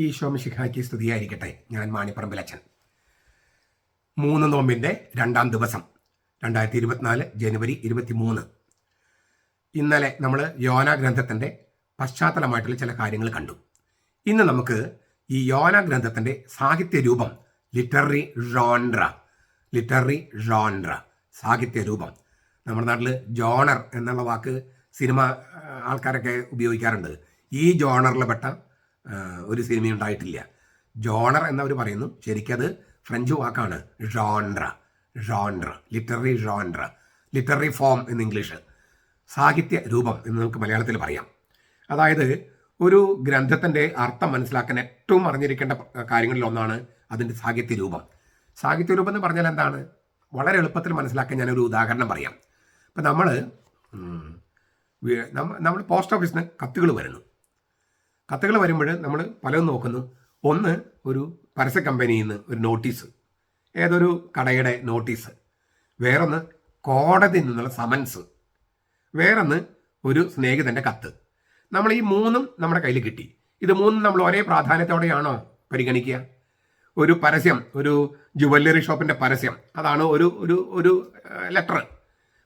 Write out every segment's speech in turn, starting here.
ഈശോ മിശിഹായ്ക്ക് സ്തുതിയായിരിക്കട്ടെ. ഞാൻ മാണിപ്പറമ്പിലച്ചൻ. 3 നോമ്പിൻ്റെ 2-ാം ദിവസം, 2024 ജനുവരി 23. ഇന്നലെ നമ്മൾ യോന ഗ്രന്ഥത്തിൻ്റെ പശ്ചാത്തലമായിട്ടുള്ള ചില കാര്യങ്ങൾ കണ്ടു. ഇന്ന് നമുക്ക് ഈ യോന ഗ്രന്ഥത്തിൻ്റെ സാഹിത്യ രൂപം, ലിറ്റററി ജോൺറ സാഹിത്യ രൂപം. നമ്മുടെ നാട്ടിൽ ജോണർ എന്നുള്ള വാക്ക് സിനിമ ആൾക്കാരൊക്കെ ഉപയോഗിക്കാറുണ്ട്. ഈ ജോണറിൽ പെട്ട ഒരു സിനിമ ഉണ്ടായിട്ടില്ല. ജോണർ എന്നവർ പറയുന്നു, ശരിക്കത് ഫ്രഞ്ച് വാക്കാണ് ജോൺറ, ലിറ്റററി ഫോം എന്ന് ഇംഗ്ലീഷ്, സാഹിത്യ രൂപം എന്ന് നമുക്ക് മലയാളത്തിൽ പറയാം. അതായത് ഒരു ഗ്രന്ഥത്തിൻ്റെ അർത്ഥം മനസ്സിലാക്കാൻ ഏറ്റവും അറിഞ്ഞിരിക്കേണ്ട കാര്യങ്ങളിൽ ഒന്നാണ് അതിൻ്റെ സാഹിത്യ രൂപം. സാഹിത്യ രൂപം എന്ന് പറഞ്ഞാൽ എന്താണ്? വളരെ എളുപ്പത്തിൽ മനസ്സിലാക്കാൻ ഞാനൊരു ഉദാഹരണം പറയാം. ഇപ്പം നമ്മൾ പോസ്റ്റ് ഓഫീസിന് കത്തുകൾ വരുമ്പോൾ നമ്മൾ പലതും നോക്കുന്നു. ഒന്ന്, ഒരു പരസ്യ കമ്പനിയിൽ നിന്ന് ഒരു നോട്ടീസ്, ഏതൊരു കടയുടെ നോട്ടീസ്. വേറൊന്ന് കോടതിയിൽ നിന്നുള്ള സമൻസ്. വേറൊന്ന് ഒരു സ്നേഹിതൻ്റെ കത്ത്. നമ്മൾ ഈ മൂന്നും നമ്മുടെ കയ്യിൽ കിട്ടി. ഇത് മൂന്നും നമ്മൾ ഒരേ പ്രാധാന്യത്തോടെയാണോ പരിഗണിക്കുക? ഒരു പരസ്യം, ഒരു ജുവല്ലറി ഷോപ്പിൻ്റെ പരസ്യം, അതാണ് ഒരു ലെറ്റർ.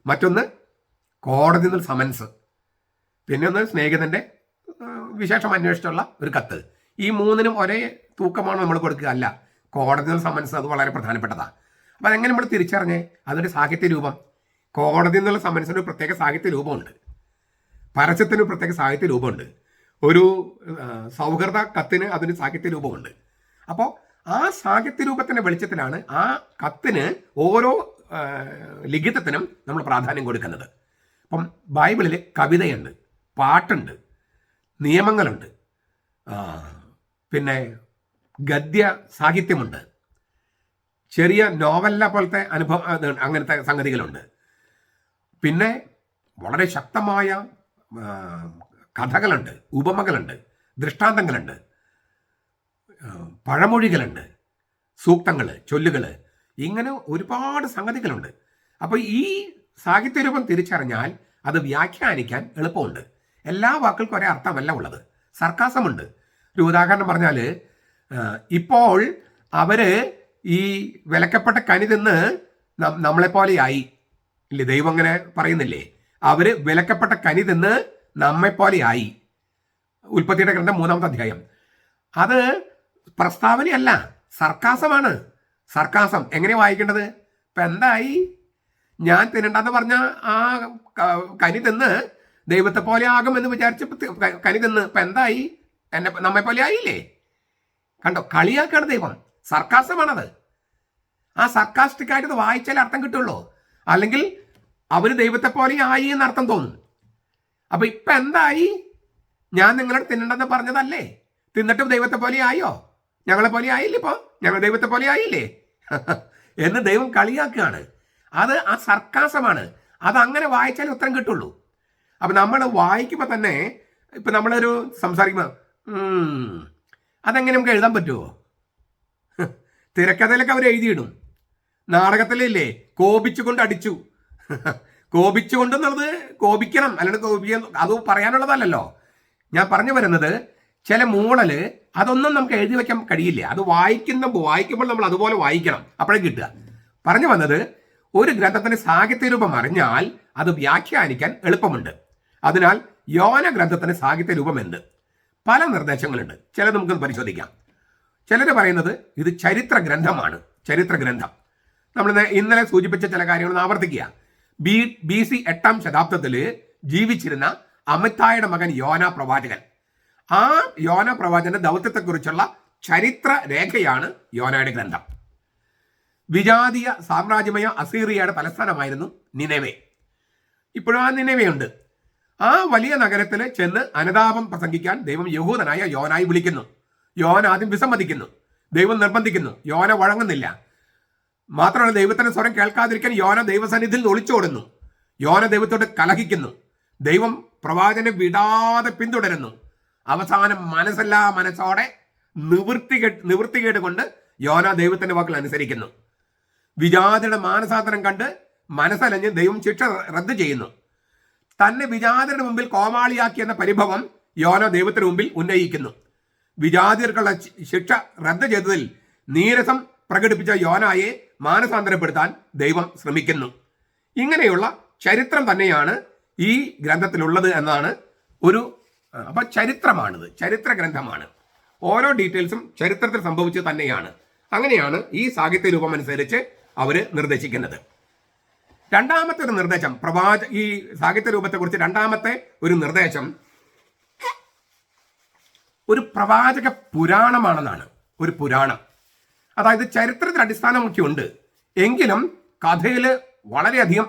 മറ്റൊന്ന് കോടതിയിൽ നിന്ന് സമൻസ്. പിന്നെ ഒന്ന് സ്നേഹിതൻ്റെ വിശേഷം അന്വേഷിച്ചുള്ള ഒരു കത്ത്. ഈ മൂന്നിനും ഒരേ തൂക്കമാണ് നമ്മൾ കൊടുക്കുക? അല്ല. കോടതിയിൽ സമൻസ് അത് വളരെ പ്രധാനപ്പെട്ടതാണ്. അപ്പം അതെങ്ങനെ നമ്മൾ തിരിച്ചറിഞ്ഞേ? അതിൻ്റെ സാഹിത്യ രൂപം. കോടതിയിൽ നിന്നുള്ള സമൻസിന് ഒരു പ്രത്യേക സാഹിത്യ രൂപമുണ്ട്, പരസ്യത്തിന് പ്രത്യേക സാഹിത്യ രൂപമുണ്ട്, ഒരു സൗഹൃദ കത്തിന് അതിന് സാഹിത്യ രൂപമുണ്ട്. അപ്പോൾ ആ സാഹിത്യ രൂപത്തിൻ്റെ വെളിച്ചത്തിലാണ് ആ കത്തിന്, ഓരോ ലിഖിതത്തിനും നമ്മൾ പ്രാധാന്യം കൊടുക്കുന്നത്. അപ്പം ബൈബിളിൽ കവിതയുണ്ട്, പാട്ടുണ്ട്, നിയമങ്ങളുണ്ട്, പിന്നെ ഗദ്യ സാഹിത്യമുണ്ട്, ചെറിയ നോവലിനെ പോലത്തെ അനുഭവം, അങ്ങനത്തെ സംഗതികളുണ്ട്. പിന്നെ വളരെ ശക്തമായ കഥകളുണ്ട്, ഉപമകളുണ്ട്, ദൃഷ്ടാന്തങ്ങളുണ്ട്, പഴമൊഴികളുണ്ട്, സൂക്തങ്ങൾ, ചൊല്ലുകൾ, ഇങ്ങനെ ഒരുപാട് സംഗതികളുണ്ട്. അപ്പോൾ ഈ സാഹിത്യരൂപം തിരിച്ചറിഞ്ഞാൽ അത് വ്യാഖ്യാനിക്കാൻ എളുപ്പമുണ്ട്. എല്ലാ വാക്കുകൾക്കും ഒരേ അർത്ഥമല്ല ഉള്ളത്. സർക്കാസമുണ്ട്. ഒരു ഉദാഹരണം പറഞ്ഞാൽ, ഇപ്പോൾ അവർ ഈ വിലക്കപ്പെട്ട കനി തിന്ന് നമ്മളെപ്പോലെയായി ഇല്ലേ? ദൈവം അങ്ങനെ പറയുന്നില്ലേ? അവർ വിലക്കപ്പെട്ട കനി തിന്ന് നമ്മെപ്പോലെയായി. ഉൽപ്പത്തിയുടെ ഗ്രന്ഥം 3-ാമത്തെ അധ്യായം. അത് പ്രസ്താവനയല്ല, സർക്കാസമാണ്. സർക്കാസം എങ്ങനെ വായിക്കേണ്ടത്? ഇപ്പം എന്തായി? ഞാൻ തിന്നണ്ടെന്ന് പറഞ്ഞ ആ കനി തിന്ന് ദൈവത്തെ പോലെ ആകുമെന്ന് വിചാരിച്ച് കനി തിന്ന് ഇപ്പം എന്തായി? നമ്മെ പോലെ ആയില്ലേ? കണ്ടോ? കളിയാക്കാണ് ദൈവം. സർക്കാസമാണത്. ആ സർക്കാസ്റ്റിക്കായിട്ട് ഇത് വായിച്ചാലേ അർത്ഥം കിട്ടുള്ളൂ. അല്ലെങ്കിൽ അവർ ദൈവത്തെ പോലെ ആയി എന്ന് അർത്ഥം തോന്നും. അപ്പം ഇപ്പം എന്തായി? ഞാൻ നിങ്ങളോട് തിന്നണ്ടെന്ന് പറഞ്ഞതല്ലേ? തിന്നിട്ടും ദൈവത്തെ പോലെ ആയോ? ഞങ്ങളെ പോലെ ആയില്ലേ? ഇപ്പോൾ ഞങ്ങൾ ദൈവത്തെ പോലെ ആയില്ലേ എന്ന് ദൈവം കളിയാക്കുകയാണ്. അത് ആ സർക്കാസമാണ്. അതങ്ങനെ വായിച്ചാലേ ഉത്തരം കിട്ടുള്ളൂ. അപ്പം നമ്മൾ വായിക്കുമ്പോൾ തന്നെ, ഇപ്പം നമ്മളൊരു സംസാരിക്കുമ്പോൾ അതെങ്ങനെ നമുക്ക് എഴുതാൻ പറ്റുമോ? തിരക്കഥയിലൊക്കെ അവർ എഴുതിയിടും. നാടകത്തിലില്ലേ, കോപിച്ചുകൊണ്ട് അടിച്ചു. കോപിച്ചുകൊണ്ടെന്നുള്ളത് കോപിക്കണം, അല്ലാണ്ട് കോപിക്കാൻ അത് പറയാനുള്ളതല്ലല്ലോ. ഞാൻ പറഞ്ഞു വരുന്നത്, ചില മൂളൽ അതൊന്നും നമുക്ക് എഴുതി വയ്ക്കാൻ കഴിയില്ല. അത് വായിക്കുമ്പോൾ നമ്മൾ അതുപോലെ വായിക്കണം, അപ്പോഴേ കിട്ടുക. പറഞ്ഞു വന്നത്, ഒരു ഗ്രന്ഥത്തിന്റെ സാഹിത്യരൂപം അറിഞ്ഞാൽ അത് വ്യാഖ്യാനിക്കാൻ എളുപ്പമുണ്ട്. അതിനാൽ യോന ഗ്രന്ഥത്തിന്റെ സാഹിത്യ രൂപം എന്ത്? പല നിർദ്ദേശങ്ങളുണ്ട്. ചിലത് നമുക്കൊന്ന് പരിശോധിക്കാം. ചിലർ പറയുന്നത് ഇത് ചരിത്ര ഗ്രന്ഥമാണ്. ചരിത്ര ഗ്രന്ഥം നമ്മൾ ഇന്നലെ സൂചിപ്പിച്ച ചില കാര്യങ്ങളൊന്ന് ആവർത്തിക്കുക. BC 8-ാം ശതാബ്ദത്തിൽ ജീവിച്ചിരുന്ന അമിത്തായുടെ മകൻ യോന പ്രവാചകൻ. ആ യോന പ്രവാചകന്റെ ദൗത്യത്തെക്കുറിച്ചുള്ള ചരിത്ര രേഖയാണ് യോനയുടെ ഗ്രന്ഥം. വിജാതീയ സാമ്രാജ്യമയ അസീറിയയുടെ തലസ്ഥാനമായിരുന്നു നിനെവെ. ഇപ്പോഴും ആ നിനെവയുണ്ട്. ആ വലിയ നഗരത്തിൽ ചെന്ന് അനുതാപം പ്രസംഗിക്കാൻ ദൈവം യഹൂദനായ യോനായി വിളിക്കുന്നു. യോന ആദ്യം വിസമ്മതിക്കുന്നു. ദൈവം നിർബന്ധിക്കുന്നു. യോന വഴങ്ങുന്നില്ല. മാത്രമല്ല, ദൈവത്തിന്റെ സ്വരം കേൾക്കാതിരിക്കാൻ യോന ദൈവസന്നിധിയിൽ ഒളിച്ചോടുന്നു. യോന ദൈവത്തോട് കലഹിക്കുന്നു. ദൈവം പ്രവാചകനെ വിടാതെ പിന്തുടരുന്നു. അവസാനം മനസ്സോടെ നിവൃത്തികേട് കൊണ്ട് യോന ദൈവത്തിന്റെ വാക്കുകൾ അനുസരിക്കുന്നു. വിജാതിയുടെ മാനസാന്തരം കണ്ട് മനസ്സലഞ്ഞ് ദൈവം ശിക്ഷ റദ്ദ് ചെയ്യുന്നു. തന്നെ വിജാതിയുടെ മുമ്പിൽ കോമാളിയാക്കി എന്ന പരിഭവം യോന ദൈവത്തിന് മുമ്പിൽ ഉന്നയിക്കുന്നു. വിജാതിയർക്കുള്ള ശിക്ഷ റദ്ദ് ചെയ്തതിൽ നീരസം പ്രകടിപ്പിച്ച യോനായെ മാനസാന്തരപ്പെടുത്താൻ ദൈവം ശ്രമിക്കുന്നു. ഇങ്ങനെയുള്ള ചരിത്രം തന്നെയാണ് ഈ ഗ്രന്ഥത്തിലുള്ളത് എന്നാണ് അപ്പൊ ചരിത്രമാണിത്, ചരിത്ര ഗ്രന്ഥമാണ്. ഓരോ ഡീറ്റെയിൽസും ചരിത്രത്തിൽ സംഭവിച്ചത് തന്നെയാണ്. അങ്ങനെയാണ് ഈ സാഹിത്യ രൂപം അനുസരിച്ച് അവര് നിർദ്ദേശിക്കുന്നത്. രണ്ടാമത്തെ ഒരു നിർദ്ദേശം ഈ സാഹിത്യ രൂപത്തെക്കുറിച്ച് രണ്ടാമത്തെ ഒരു നിർദ്ദേശം ഒരു പ്രവാചക പുരാണമാണെന്നാണ്. ഒരു പുരാണം, അതായത് ചരിത്രത്തിൽ അടിസ്ഥാനമൊക്കെ ഉണ്ട്, എങ്കിലും കഥയിൽ വളരെയധികം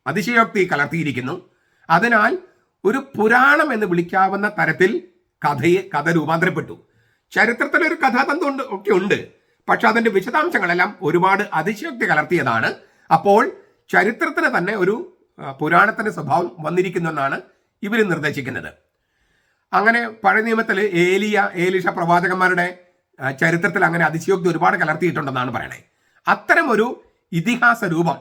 അതിശയോക്തി കലർത്തിയിരിക്കുന്നു. അതിനാൽ ഒരു പുരാണം എന്ന് വിളിക്കാവുന്ന തരത്തിൽ കഥ രൂപാന്തരപ്പെട്ടു. ചരിത്രത്തിലൊരു കഥാതന്ത്രം ഒക്കെ ഉണ്ട്, പക്ഷെ അതിന്റെ വിശദാംശങ്ങളെല്ലാം ഒരുപാട് അതിശയോക്തി കലർത്തിയതാണ്. അപ്പോൾ ചരിത്രത്തിന് തന്നെ ഒരു പുരാണത്തിന്റെ സ്വഭാവം വന്നിരിക്കുന്നു എന്നാണ് ഇവർ നിർദ്ദേശിക്കുന്നത്. അങ്ങനെ പഴയ നിയമത്തിൽ ഏലീഷ പ്രവാചകന്മാരുടെ ചരിത്രത്തിൽ അങ്ങനെ അതിശയോക്തി ഒരുപാട് കലർത്തിയിട്ടുണ്ടെന്നാണ് പറയണേ. അത്തരം ഒരു ഇതിഹാസ രൂപം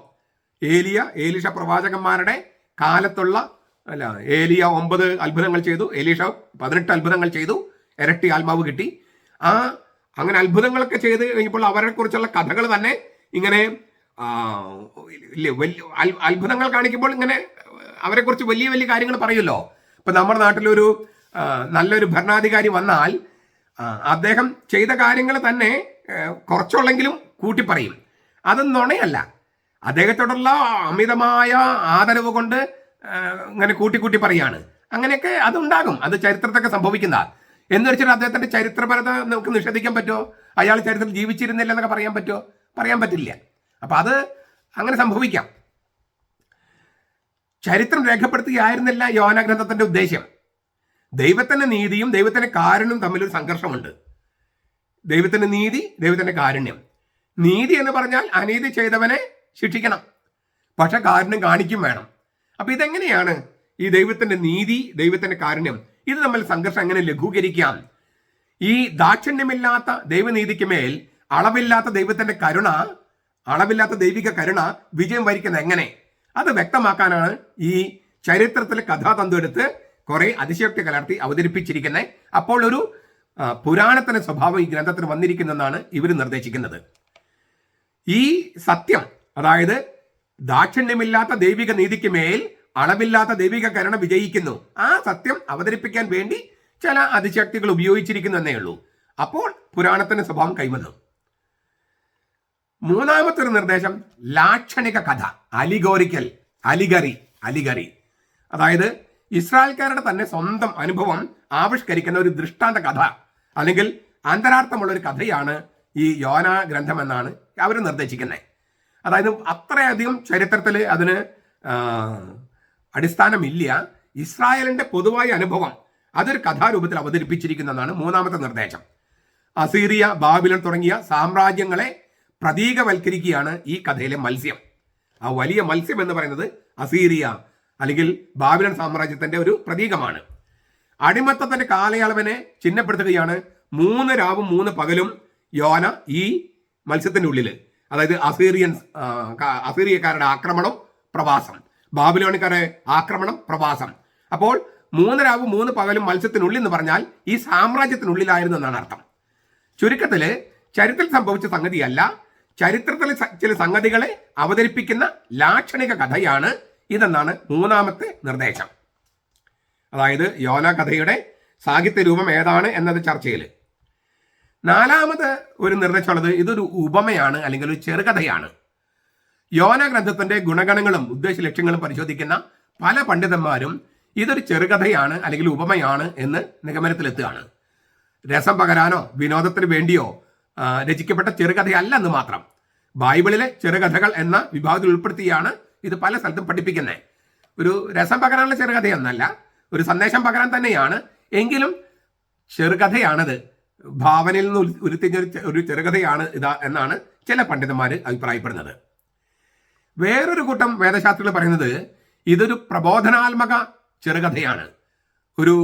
ഏലീഷ പ്രവാചകന്മാരുടെ കാലത്തുള്ള ഏലിയ 9 അത്ഭുതങ്ങൾ ചെയ്തു, എലീഷ 18 അത്ഭുതങ്ങൾ ചെയ്തു, ഇരട്ടി ആത്മാവ് കിട്ടി. അങ്ങനെ അത്ഭുതങ്ങളൊക്കെ ചെയ്ത് കഴിഞ്ഞപ്പോൾ അവരെ കുറിച്ചുള്ള കഥകൾ തന്നെ ഇങ്ങനെ അത്ഭുതങ്ങൾ കാണിക്കുമ്പോൾ ഇങ്ങനെ അവരെ കുറിച്ച് വലിയ വലിയ കാര്യങ്ങൾ പറയുമല്ലോ. ഇപ്പൊ നമ്മുടെ നാട്ടിലൊരു നല്ലൊരു ഭരണാധികാരി വന്നാൽ അദ്ദേഹം ചെയ്ത കാര്യങ്ങൾ തന്നെ കുറച്ചുള്ളെങ്കിലും കൂട്ടി പറയും. അത് നുണയല്ല, അദ്ദേഹത്തോടുള്ള അമിതമായ ആദരവ് കൊണ്ട് ഇങ്ങനെ കൂട്ടി പറയാണ്. അങ്ങനെയൊക്കെ അതുണ്ടാകും, അത് ചരിത്രത്തൊക്കെ സംഭവിക്കുന്ന. എന്ന് വെച്ചിട്ട് അദ്ദേഹത്തിന്റെ ചരിത്രപരത നമുക്ക് നിഷേധിക്കാൻ പറ്റുമോ? അയാൾ ചരിത്രത്തിൽ ജീവിച്ചിരുന്നില്ല എന്നൊക്കെ പറയാൻ പറ്റുമോ? പറയാൻ പറ്റില്ല. അപ്പൊ അത് അങ്ങനെ സംഭവിക്കാം. ചരിത്രം രേഖപ്പെടുത്തുകയായിരുന്നില്ല യോന ഗ്രന്ഥത്തിന്റെ ഉദ്ദേശം. ദൈവത്തിന്റെ നീതിയും ദൈവത്തിന്റെ കാരുണ്യവും തമ്മിലൊരു സംഘർഷമുണ്ട്. ദൈവത്തിന്റെ നീതി, ദൈവത്തിന്റെ കാരുണ്യം. നീതി എന്ന് പറഞ്ഞാൽ അനീതി ചെയ്തവനെ ശിക്ഷിക്കണം, പക്ഷെ കാരുണ്യം കാണിക്കും വേണം. അപ്പൊ ഇതെങ്ങനെയാണ് ഈ ദൈവത്തിന്റെ നീതി, ദൈവത്തിന്റെ കാരുണ്യം ഇത് തമ്മിൽ സംഘർഷം എങ്ങനെ ലഘൂകരിക്കാം? ഈ ദാക്ഷിണ്യമില്ലാത്ത ദൈവനീതിക്ക് മേൽ അളവില്ലാത്ത ദൈവത്തിന്റെ അളവില്ലാത്ത ദൈവിക കരുണ വിജയം വരിക്കുന്നത് എങ്ങനെ? അത് വ്യക്തമാക്കാനാണ് ഈ ചരിത്രത്തിലെ കഥാതന്തു എടുത്ത് കുറെ അതിശയോക്തി കലർത്തി അവതരിപ്പിച്ചിരിക്കുന്നത്. അപ്പോൾ ഒരു പുരാണത്തിന്റെ സ്വഭാവം ഈ ഗ്രന്ഥത്തിന് വന്നിരിക്കുന്നെന്നാണ് ഇവർ നിർദ്ദേശിക്കുന്നത്. ഈ സത്യം, അതായത് ദാക്ഷിണ്യമില്ലാത്ത ദൈവിക നീതിക്ക് മേൽ അളവില്ലാത്ത ദൈവിക കരുണ വിജയിക്കുന്നു, ആ സത്യം അവതരിപ്പിക്കാൻ വേണ്ടി ചില അതിശക്തികൾ ഉപയോഗിച്ചിരിക്കുന്നു എന്നേ ഉള്ളൂ. അപ്പോൾ പുരാണത്തിന്റെ സ്വഭാവം കൈവന്നു. മൂന്നാമത്തെ ഒരു നിർദ്ദേശം ലാക്ഷണിക കഥ, അലിഗറി. അതായത് ഇസ്രായേൽക്കാരുടെ തന്നെ സ്വന്തം അനുഭവം ആവിഷ്കരിക്കുന്ന ഒരു ദൃഷ്ടാന്ത കഥ അല്ലെങ്കിൽ അന്തരാർത്ഥമുള്ള ഒരു കഥയാണ് ഈ യോന ഗ്രന്ഥം എന്നാണ് അവർ നിർദ്ദേശിക്കുന്നത്. അതായത് അത്രയധികം ചരിത്രത്തിൽ അതിന് അടിസ്ഥാനമില്ല. ഇസ്രായേലിന്റെ പൊതുവായ അനുഭവം അതൊരു കഥാരൂപത്തിൽ അവതരിപ്പിച്ചിരിക്കുന്നതാണ് മൂന്നാമത്തെ നിർദ്ദേശം. അസീറിയ, ബാബിലോൺ തുടങ്ങിയ സാമ്രാജ്യങ്ങളെ പ്രതീകവൽക്കരിക്കുകയാണ് ഈ കഥയിലെ മത്സ്യം. ആ വലിയ മത്സ്യം എന്ന് പറയുന്നത് അസീറിയ അല്ലെങ്കിൽ ബാബിലോൺ സാമ്രാജ്യത്തിന്റെ ഒരു പ്രതീകമാണ്. അടിമത്തത്തിന്റെ കാലയളവിനെ ചിഹ്നപ്പെടുത്തുകയാണ് 3 രാവും 3 പകലും യോന ഈ മത്സ്യത്തിന്റെ ഉള്ളിൽ. അതായത് അസീറിയക്കാരുടെ ആക്രമണം, പ്രവാസം, ബാബിലോണിക്കാരുടെ ആക്രമണം, പ്രവാസം. അപ്പോൾ 3 രാവും 3 പകലും മത്സ്യത്തിനുള്ളിൽ എന്ന് പറഞ്ഞാൽ ഈ സാമ്രാജ്യത്തിനുള്ളിലായിരുന്നു എന്നാണ് അർത്ഥം. ചുരുക്കത്തില് ചരിത്രത്തിൽ സംഭവിച്ച സംഗതിയല്ല, ചരിത്രത്തിലെ ചില സംഗതികളെ അവതരിപ്പിക്കുന്ന ലാക്ഷണിക കഥയാണ് ഇതെന്നാണ് മൂന്നാമത്തെ നിർദ്ദേശം. അതായത് യോന കഥയുടെ സാഹിത്യ രൂപം ഏതാണ് എന്നത് ചർച്ചയിൽ. നാലാമത് ഒരു നിർദ്ദേശമുള്ളത് ഇതൊരു ഉപമയാണ് അല്ലെങ്കിൽ ഒരു ചെറുകഥയാണ്. യോന ഗ്രന്ഥത്തിന്റെ ഗുണഗണങ്ങളും ഉദ്ദേശ ലക്ഷ്യങ്ങളും പരിശോധിക്കുന്ന പല പണ്ഡിതന്മാരും ഇതൊരു ചെറുകഥയാണ് അല്ലെങ്കിൽ ഉപമയാണ് എന്ന് നിഗമനത്തിലെത്തുകയാണ്. രസം പകരാനോ വിനോദത്തിന് വേണ്ടിയോ രചിക്കപ്പെട്ട ചെറുകഥയല്ല എന്ന് മാത്രം. ബൈബിളിലെ ചെറുകഥകൾ എന്ന വിഭാഗത്തിൽ ഉൾപ്പെടുത്തിയാണ് ഇത് പല സ്ഥലത്തും പഠിപ്പിക്കുന്നത്. ഒരു രസം പകരാനുള്ള ചെറുകഥയൊന്നല്ല, ഒരു സന്ദേശം പകരാൻ തന്നെയാണ്. എങ്കിലും ചെറുകഥയാണത്, ഭാവനയിൽ നിന്ന് ഉരുത്തിരിഞ്ഞ ഒരു ചെറുകഥയാണ് ഇതാ എന്നാണ് ചില പണ്ഡിതന്മാർ അഭിപ്രായപ്പെടുന്നത്. വേറൊരു കൂട്ടം വേദശാസ്ത്രികൾ പറയുന്നത് ഇതൊരു പ്രബോധനാത്മക ചെറുകഥയാണ്, ഒരു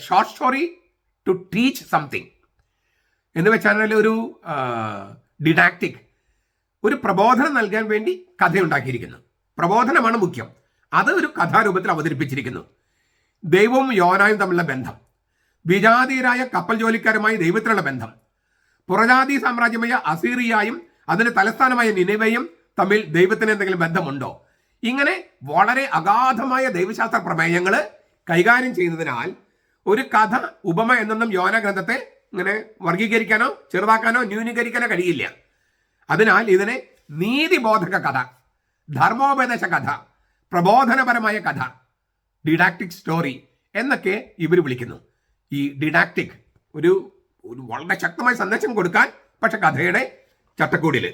short story to teach something എന്ന് വെച്ചാൽ ഒരു ഡിഡാക്റ്റിക്, ഒരു പ്രബോധനം നൽകാൻ വേണ്ടി കഥയുണ്ടാക്കിയിരിക്കുന്നു. പ്രബോധനമാണ് മുഖ്യം, അത് ഒരു കഥാരൂപത്തിൽ അവതരിപ്പിച്ചിരിക്കുന്നു. ദൈവവും യോനായും തമ്മിലുള്ള ബന്ധം, വിജാതീയരായ കപ്പൽ ജോലിക്കാരുമായി ദൈവത്തിനുള്ള ബന്ധം, പുറജാതി സാമ്രാജ്യമായ അസീറിയായും അതിന്റെ തലസ്ഥാനമായ നിനെവയും തമ്മിൽ ദൈവത്തിന് എന്തെങ്കിലും ബന്ധമുണ്ടോ? ഇങ്ങനെ വളരെ അഗാധമായ ദൈവശാസ്ത്ര പ്രമേയങ്ങൾ കൈകാര്യം ചെയ്യുന്നതിനാൽ ഒരു കഥ ഉപമ എന്നൊന്നും യോന ഗ്രന്ഥത്തെ ഇങ്ങനെ വർഗീകരിക്കാനോ ചെറുതാക്കാനോ ന്യൂനീകരിക്കാനോ കഴിയില്ല. അതിനാൽ ഇതിനെ നീതിബോധക കഥ, ധർമ്മോപദേശ കഥ, പ്രബോധനപരമായ കഥ, ഡിഡാക്റ്റിക് സ്റ്റോറി എന്നൊക്കെ ഇവർ വിളിക്കുന്നു. ഈ ഡിഡാക്റ്റിക് ഒരു വളരെ ശക്തമായ സന്ദേശം കൊടുക്കാൻ, പക്ഷെ കഥയുടെ ചട്ടക്കൂടിൽ.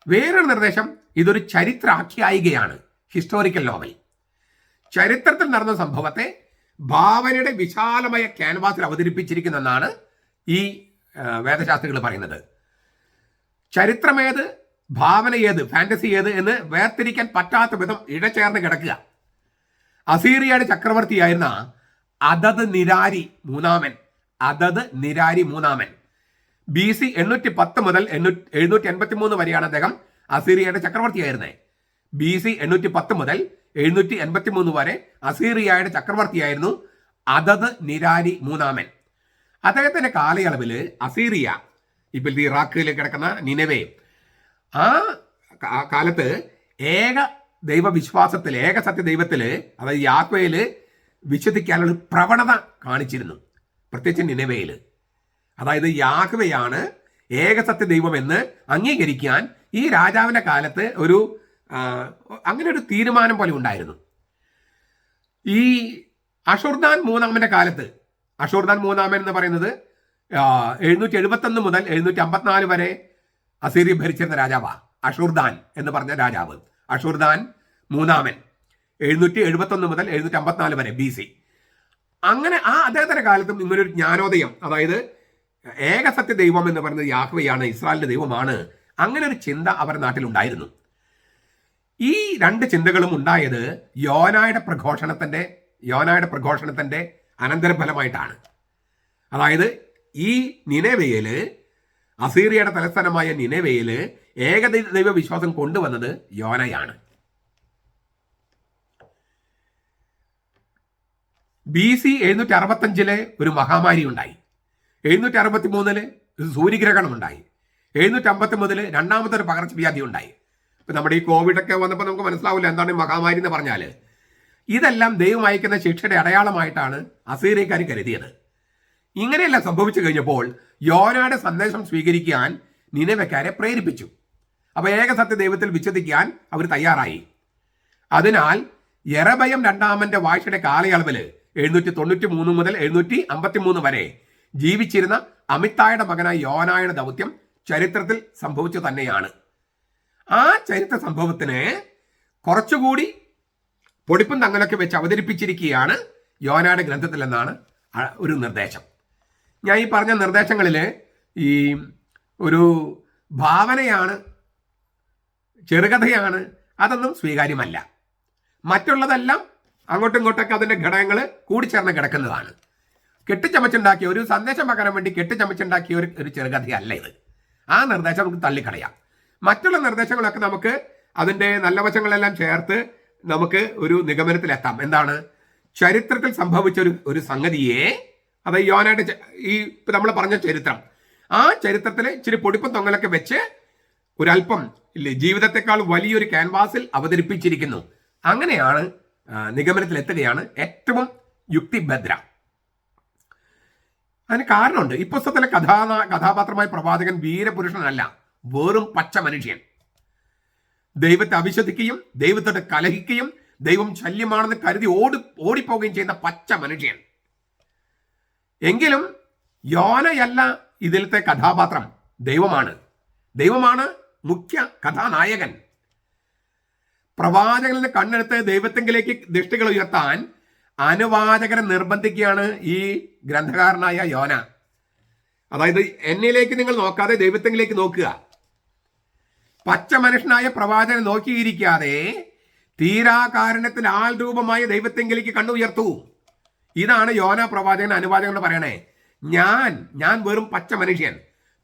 വേറൊരു നിർദ്ദേശം, ഇതൊരു ചരിത്രാഖ്യായികയാണ്, ഹിസ്റ്റോറിക്കൽ നോവൽ. ചരിത്രത്തിൽ നടന്ന സംഭവത്തെ ഭാവനയുടെ വിശാലമായ ക്യാൻവാസിൽ അവതരിപ്പിച്ചിരിക്കുന്നെന്നാണ് ഈ വേദശാസ്ത്രികൾ പറയുന്നത്. ചരിത്രമേത്, ഭാവന ഏത്, ഫാന്റസി ഏത് എന്ന് വേർതിരിക്കാൻ പറ്റാത്ത വിധം ഇഴചേർന്ന് കിടക്കുക. അസീറിയയുടെ ചക്രവർത്തിയായിരുന്ന അതത് നിരാരി മൂന്നാമൻ BC 810 മുതൽ 783 വരെയാണ് അദ്ദേഹം അസീറിയയുടെ ചക്രവർത്തിയായിരുന്നത്. BC 810 മുതൽ 783 വരെ അസീറിയയുടെ ചക്രവർത്തിയായിരുന്നു അതത് നിരാരി മൂന്നാമൻ. അദ്ദേഹത്തിന്റെ കാലയളവിൽ അസീറിയ, ഇപ്പോൾ ഇറാഖിൽ കിടക്കുന്ന നിനെവെ, ആ കാലത്ത് ഏക ദൈവവിശ്വാസത്തിൽ, ഏക സത്യ ദൈവത്തിൽ, അതായത് യാഹ്വേയിൽ വിശ്വസിക്കാനുള്ള പ്രവണത കാണിച്ചിരുന്നു. പ്രത്യേകിച്ച് നിനെവയിൽ, അതായത് യാഹ്വേയാണ് ഏകസത്യ ദൈവം എന്ന് അംഗീകരിക്കാൻ ഈ രാജാവിന്റെ കാലത്ത് അങ്ങനെ ഒരു തീരുമാനം പോലെ ഉണ്ടായിരുന്നു. ഈ അഷൂർദാൻ മൂന്നാമന്റെ കാലത്ത്, അഷൂർദാൻ മൂന്നാമൻ എന്ന് പറയുന്നത് 771 മുതൽ 754 വരെ അസീറിയ ഭരിച്ചിരുന്ന രാജാവാണ് അഷൂർദാൻ എന്ന് പറഞ്ഞ രാജാവ്. അഷൂർദാൻ മൂന്നാമൻ 771 മുതൽ 754 വരെ BC. അങ്ങനെ അദ്ദേഹത്തിന്റെ കാലത്തും ഇങ്ങനൊരു ജ്ഞാനോദയം, അതായത് ഏകസത്യ ദൈവം എന്ന് പറയുന്നത് യാഹ്വേയാണ്, ഇസ്രായേലിന്റെ ദൈവമാണ്, അങ്ങനെ ഒരു ചിന്ത അവരുടെ നാട്ടിലുണ്ടായിരുന്നു. ഈ രണ്ട് ചിന്തകളും ഉണ്ടായത് യോനായുടെ പ്രഘോഷണത്തിന്റെ അനന്തരഫലമായിട്ടാണ്. അതായത് ഈ നിനെവയില്, അസീറിയയുടെ തലസ്ഥാനമായ നിനെവയില് ഏകദൈവ വിശ്വാസം കൊണ്ടുവന്നത് യോനയാണ്. BC 765 ഒരു മഹാമാരി ഉണ്ടായി. 763 സൂര്യഗ്രഹണം ഉണ്ടായി. 750 മുതൽ രണ്ടാമത്തെ പകർച്ചവ്യാധി ഉണ്ടായി. ഇപ്പം നമ്മുടെ ഈ കോവിഡൊക്കെ വന്നപ്പോൾ നമുക്ക് മനസ്സിലാവില്ല എന്താണ് മഹാമാരി എന്ന് പറഞ്ഞാൽ. ഇതെല്ലാം ദൈവം അയക്കുന്ന ശിക്ഷയുടെ അടയാളമായിട്ടാണ് അസീറിയക്കാർ കരുതിയത്. ഇങ്ങനെയെല്ലാം സംഭവിച്ചു കഴിഞ്ഞപ്പോൾ യോനയുടെ സന്ദേശം സ്വീകരിക്കാൻ നിനെവെക്കാരെ പ്രേരിപ്പിച്ചു. അപ്പോൾ ഏകസത്യ ദൈവത്തിൽ വിശ്വസിക്കാൻ അവർ തയ്യാറായി. അതിനാൽ യെരബയം രണ്ടാമന്റെ വാഴ്ചയുടെ കാലയളവിൽ 793 മുതൽ 753 വരെ ജീവിച്ചിരുന്ന അമിത്തായുടെ മകനായ യോനായുടെ ദൗത്യം ചരിത്രത്തിൽ സംഭവിച്ചു തന്നെയാണ്. ആ ചരിത്ര സംഭവത്തിന് കുറച്ചുകൂടി പൊടിപ്പും തങ്ങലൊക്കെ വെച്ച് അവതരിപ്പിച്ചിരിക്കുകയാണ് യോനായുടെ ഗ്രന്ഥത്തിൽ എന്നാണ് ഒരു നിർദ്ദേശം. ഞാൻ ഈ പറഞ്ഞ നിർദ്ദേശങ്ങളിൽ ഈ ഒരു ഭാവനയാണ്, ചെറുകഥയാണ്, അതൊന്നും സ്വീകാര്യമല്ല. മറ്റുള്ളതെല്ലാം അങ്ങോട്ടും ഇങ്ങോട്ടൊക്കെ അതിൻ്റെ ഘടകങ്ങൾ കൂടിച്ചേർന്ന് കിടക്കുന്നതാണ്. കെട്ടിച്ചമച്ചുണ്ടാക്കിയ ഒരു സന്ദേശം പകരാൻ വേണ്ടി കെട്ടിച്ചമച്ചുണ്ടാക്കിയ ഒരു ചെറുകഥയല്ല ഇത്. ആ നിർദ്ദേശം നമുക്ക് തള്ളിക്കളയാം. മറ്റുള്ള നിർദ്ദേശങ്ങളൊക്കെ നമുക്ക് അതിൻ്റെ നല്ല വശങ്ങളെല്ലാം ചേർത്ത് നമുക്ക് ഒരു നിഗമനത്തിലെത്താം. എന്താണ്? ചരിത്രത്തിൽ സംഭവിച്ച ഒരു സംഗതിയെ, അതായത് യോനയുടെ ഈ നമ്മൾ പറഞ്ഞ ചരിത്രം, ആ ചരിത്രത്തിൽ ഇച്ചിരി പൊടിപ്പും തൊങ്ങലൊക്കെ വെച്ച് ഒരല്പം ജീവിതത്തെക്കാൾ വലിയൊരു ക്യാൻവാസിൽ അവതരിപ്പിച്ചിരിക്കുന്നു. അങ്ങനെയാണ് നിഗമനത്തിലെത്തുകയാണ് ഏറ്റവും യുക്തിഭദ്ര. അതിന് കാരണമുണ്ട്. ഈ പുസ്തകത്തിലെ കഥാപാത്രമായ പ്രവാചകൻ വീരപുരുഷനല്ല, വെറും പച്ച മനുഷ്യൻ. ദൈവത്തെ അവിശ്വസിക്കുകയും ദൈവത്തോട് കലഹിക്കുകയും ദൈവം ശല്യമാണെന്ന് കരുതി ഓടിപ്പോവുകയും ചെയ്യുന്ന പച്ച മനുഷ്യൻ. എങ്കിലും യോനയല്ല ഇതിലത്തെ കഥാപാത്രം, ദൈവമാണ് മുഖ്യ കഥാനായകൻ. പ്രവാചകനെ കണ്ണെടുത്ത് ദൈവത്തെങ്കിലേക്ക് ദൃഷ്ടികൾ ഉയർത്താൻ അനുവാചകരെ നിർബന്ധിക്കുകയാണ് ഈ ഗ്രന്ഥകാരനായ യോന. അതായത് എന്നിലേക്ക് നിങ്ങൾ നോക്കാതെ ദൈവത്തെങ്കിലേക്ക് നോക്കുക. പച്ച മനുഷ്യനായ പ്രവാചകനെ നോക്കിയിരിക്കാതെ തീരാകാരുണ്യത്തിൽ ആൾ രൂപമായ ദൈവത്തെങ്കിലേക്ക് കണ്ണുയർത്തൂ. ഇതാണ് യോന പ്രവാചകൻ അനുവാചകനോട് പറയണേ. ഞാൻ വെറും പച്ച മനുഷ്യൻ,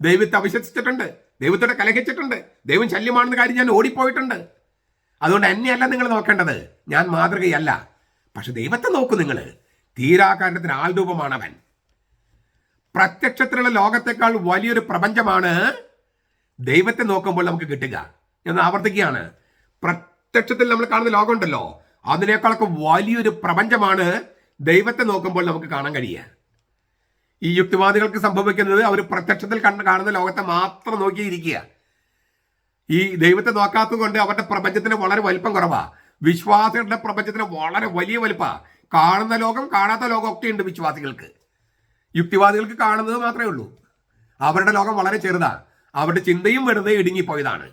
ദൈവത്തെ അവിശ്വസിച്ചിട്ടുണ്ട്, ദൈവത്തോടെ കലഹിച്ചിട്ടുണ്ട്, ദൈവം ശല്യമാണെന്ന കാര്യം ഞാൻ ഓടിപ്പോയിട്ടുണ്ട്. അതുകൊണ്ട് എന്നെയല്ല നിങ്ങൾ നോക്കേണ്ടത്, ഞാൻ മാതൃകയല്ല. പക്ഷെ ദൈവത്തെ നോക്കൂ നിങ്ങൾ. തീരാകാരണത്തിന് ആൾരൂപമാണ് അവൻ. പ്രത്യക്ഷത്തിലുള്ള ലോകത്തെക്കാൾ വലിയൊരു പ്രപഞ്ചമാണ് ദൈവത്തെ നോക്കുമ്പോൾ നമുക്ക് കിട്ടുക. എന്ന് ആവർത്തിക്കുകയാണ്, പ്രത്യക്ഷത്തിൽ നമ്മൾ കാണുന്ന ലോകമുണ്ടല്ലോ, അതിനേക്കാളൊക്കെ വലിയൊരു പ്രപഞ്ചമാണ് ദൈവത്തെ നോക്കുമ്പോൾ നമുക്ക് കാണാൻ കഴിയുക. ഈ യുക്തിവാദികൾക്ക് സംഭവിക്കുന്നത് അവർ പ്രത്യക്ഷത്തിൽ കാണുന്ന ലോകത്തെ മാത്രം നോക്കിയിരിക്കുക. ഈ ദൈവത്തെ നോക്കാത്തത് കൊണ്ട് അവരുടെ പ്രപഞ്ചത്തിന് വളരെ വലിപ്പം കുറവാ. വിശ്വാസികളുടെ പ്രപഞ്ചത്തിന് വളരെ വലിയ വലിപ്പാ. കാണുന്ന ലോകം കാണാത്ത ലോകം ഒക്കെ ഉണ്ട് വിശ്വാസികൾക്ക്. യുക്തിവാദികൾക്ക് കാണുന്നത് മാത്രമേ ഉള്ളൂ. അവരുടെ ലോകം വളരെ ചെറുതാണ്. അവരുടെ ചിന്തയും വെറുതെ ഇടുങ്ങിപ്പോയതാണ്.